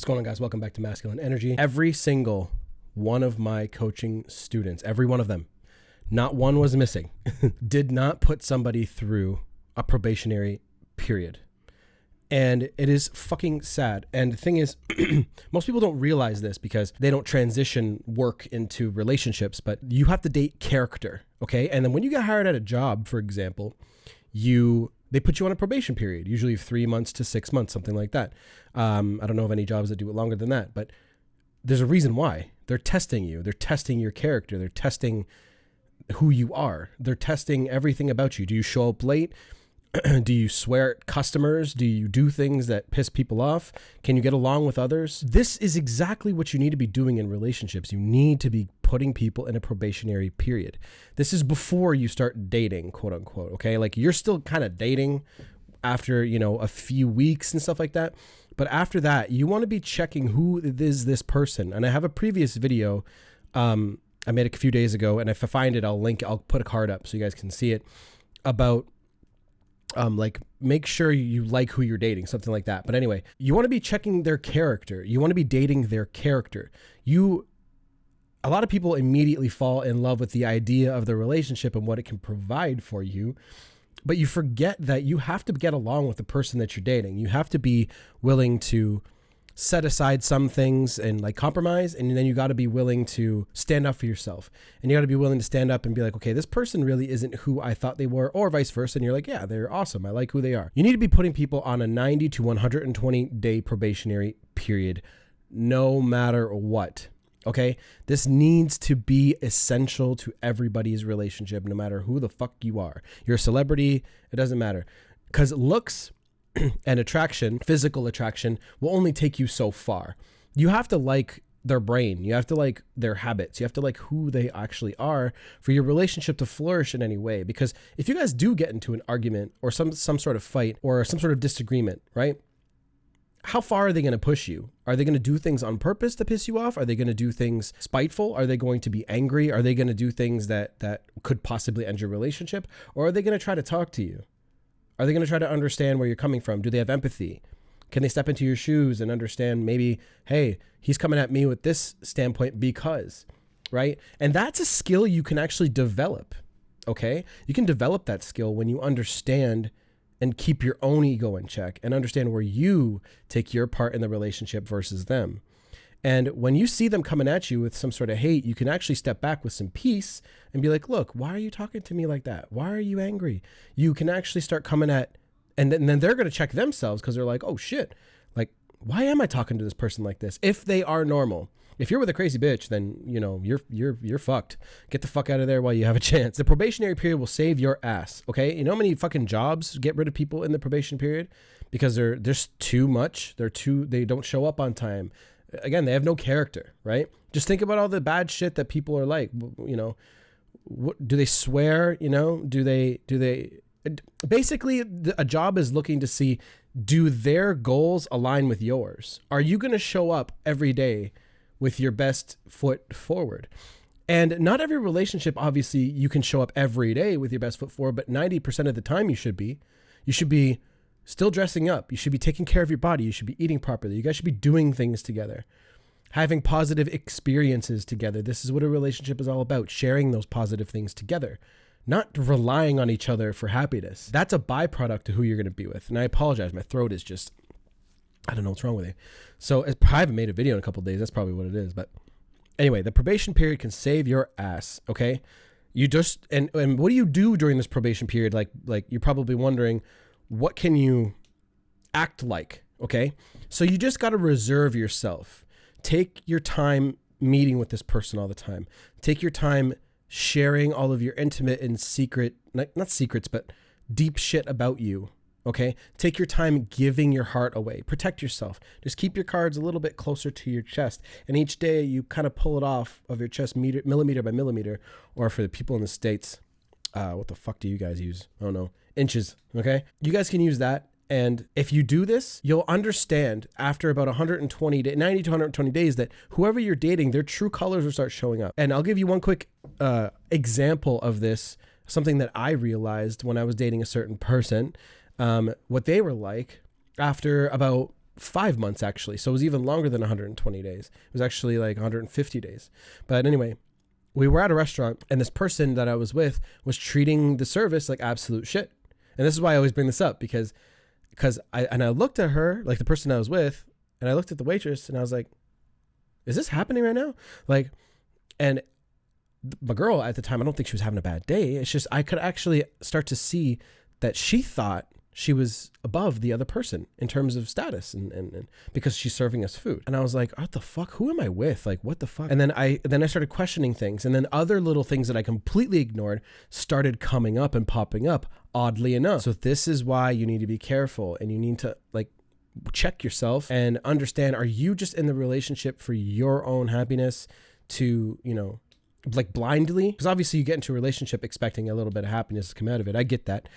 What's going on, guys? Welcome back to Masculine Energy. Every single one of my coaching students, every one of them, not one was missing, did not put somebody through a probationary period. And it is fucking sad. And the thing is, most people don't realize this because they don't transition work into relationships, but you have to date character, okay? And then when you get hired at a job, for example, they put you on a probation period, usually 3 months to 6 months, something like that. I don't know of any jobs that do it longer than that, but there's a reason why. They're testing you. They're testing your character. They're testing who you are. They're testing everything about you. Do you show up late? Do you swear at customers? Do you do things that piss people off? Can you get along with others? This is exactly what you need to be doing in relationships. You need to be putting people in a probationary period. This is before you start dating, quote unquote, okay? Like you're still kind of dating after, a few weeks and stuff like that. But after that, you want to be checking who is this person. And I have a previous video I made a few days ago, and if I find it, I'll put a card up so you guys can see it, about make sure you like who you're dating, something like that. But anyway, you want to be checking their character. You want to be dating their character. A lot of people immediately fall in love with the idea of the relationship and what it can provide for you. But you forget that you have to get along with the person that you're dating. You have to be willing to set aside some things and compromise. And then you got to be willing to stand up for yourself. And you got to be willing to stand up and be like, okay, this person really isn't who I thought they were, or vice versa. And you're like, yeah, they're awesome. I like who they are. You need to be putting people on a 90 to 120 day probationary period, no matter what. Okay. This needs to be essential to everybody's relationship, no matter who the fuck you are. You're a celebrity. It doesn't matter, because looks and attraction, physical attraction, will only take you so far. You have to like their brain. You have to like their habits. You have to like who they actually are for your relationship to flourish in any way. Because if you guys do get into an argument or some sort of fight or some sort of disagreement, right? How far are they going to push you? Are they going to do things on purpose to piss you off? Are they going to do things spiteful? Are they going to be angry? Are they going to do things that could possibly end your relationship? Or are they going to try to talk to you? Are they going to try to understand where you're coming from? Do they have empathy? Can they step into your shoes and understand maybe, hey, he's coming at me with this standpoint because, right? And that's a skill you can actually develop, okay? You can develop that skill when you understand and keep your own ego in check and understand where you take your part in the relationship versus them. And when you see them coming at you with some sort of hate, you can actually step back with some peace and be like, look, why are you talking to me like that? Why are you angry? You can actually start coming at, and then they're going to check themselves because they're like, oh shit, like, why am I talking to this person like this? If they are normal. If you're with a crazy bitch, then, you're fucked. Get the fuck out of there while you have a chance. The probationary period will save your ass, okay? You know how many fucking jobs get rid of people in the probation period? Because they're just too much. They don't show up on time. Again, they have no character, right? Just think about all the bad shit that people are like, what, do they swear? Do they, basically a job is looking to see, do their goals align with yours? Are you going to show up every day with your best foot forward? And not every relationship, obviously, you can show up every day with your best foot forward, but 90% of the time you should be still dressing up. You should be taking care of your body. You should be eating properly. You guys should be doing things together, having positive experiences together. This is what a relationship is all about, sharing those positive things together, not relying on each other for happiness. That's a byproduct to who you're going to be with. And I apologize. My throat is just, I don't know what's wrong with it. So I haven't made a video in a couple of days. That's probably what it is. But anyway, the probation period can save your ass. Okay. You just, and what do you do during this probation period? Like you're probably wondering, what can you act like? Okay. So you just got to reserve yourself. Take your time meeting with this person all the time. Take your time sharing all of your intimate and secret, not secrets, but deep shit about you. Okay. Take your time giving your heart away. Protect yourself. Just keep your cards a little bit closer to your chest. And each day you kind of pull it off of your chest millimeter by millimeter, or for the people in the States, what the fuck do you guys use? I don't know. Inches. Okay. You guys can use that. And if you do this, you'll understand after about 90 to 120 days that whoever you're dating, their true colors will start showing up. And I'll give you one quick example of this, something that I realized when I was dating a certain person. What they were like after about 5 months actually. So it was even longer than 120 days. It was actually like 150 days. But anyway, we were at a restaurant and this person that I was with was treating the service like absolute shit. And this is why I always bring this up because I looked at her, like the person I was with, and I looked at the waitress and I was like, is this happening right now? Like, and my girl at the time, I don't think she was having a bad day. It's just, I could actually start to see that she thought she was above the other person in terms of status and because she's serving us food. And I was like, what the fuck? Who am I with? Like, what the fuck? And then I started questioning things. And then other little things that I completely ignored started coming up and popping up, oddly enough. So this is why you need to be careful and you need to like check yourself and understand, are you just in the relationship for your own happiness to, you know, like blindly? Because obviously you get into a relationship expecting a little bit of happiness to come out of it. I get that.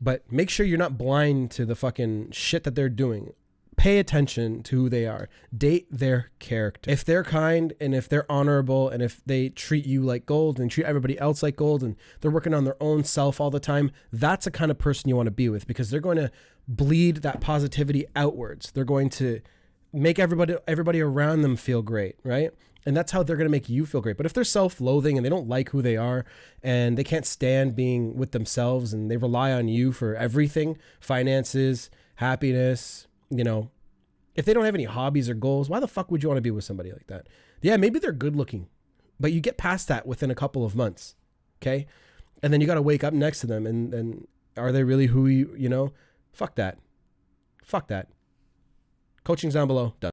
But make sure you're not blind to the fucking shit that they're doing. Pay attention to who they are. Date their character. If they're kind and if they're honorable and if they treat you like gold and treat everybody else like gold and they're working on their own self all the time, that's the kind of person you want to be with, because they're going to bleed that positivity outwards. They're going to make everybody around them feel great, right? And that's how they're going to make you feel great. But if they're self-loathing and they don't like who they are and they can't stand being with themselves and they rely on you for everything, finances, happiness, you know, if they don't have any hobbies or goals, why the fuck would you want to be with somebody like that? Yeah, maybe they're good looking, but you get past that within a couple of months, okay? And then you got to wake up next to them and are they really who you know? Fuck that. Fuck that. Coaching's down below. Done.